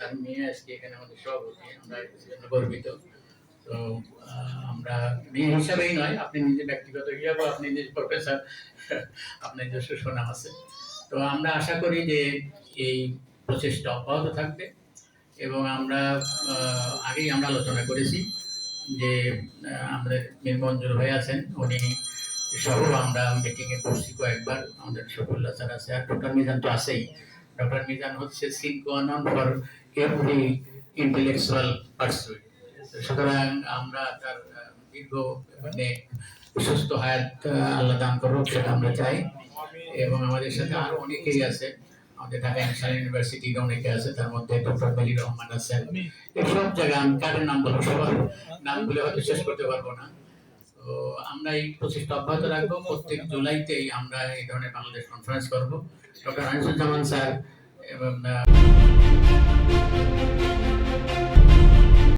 তার মেয়ে আজকে এখানে আমাদের সভাপতি, আমরা সেজন্য গর্বিত। তো আমরা মেয়ে হিসাবেই নয়, আপনি নিজে ব্যক্তিগত হিসাবে আপনি নিজে প্রফেসর, আপনার নিজস্ব সুনাম আছে। তো আমরা আশা করি যে এই প্রচেষ্টা অব্যাহত থাকবে এবং আমরা আগেই আমরা আলোচনা করেছি যে আমাদের মীর মঞ্জুর ভাই আছেন, উনি সহ আমরা মিটিংয়ে বসছি কয়েকবার, আমাদের শফিউল্লাহ স্যার আছে, আর ডক্টর মিজান তো আছেই। ডক্টর মিজান হচ্ছে সিনকোয়ানন ফর এভরি ইন্টেলেকচুয়াল পারসুইট। সুতরাং আমরা তার দীর্ঘ মানে সুস্থ হায়াত আল্লাহ দান করুক, সেটা আমরা চাই। এবং আমাদের সাথে আরো অনেকেই আছে, আমাদের ঢাকা ন্যাশনাল ইউনিভার্সিটির অনেকে আছে, তার মধ্যে ডক্টর মলির রহমান আছেন। এইসব জায়গায় আমি কাদের নাম বলবো, সবার নামগুলো হয়তো শেষ করতে পারবো না। তো আমরা এই প্রচেষ্টা অব্যাহত রাখবো। প্রত্যেক জুলাইতেই আমরা এই ধরনের বাংলাদেশ কনফারেন্স করবো। ডক্টর আনিসুজ্জামান স্যার এবং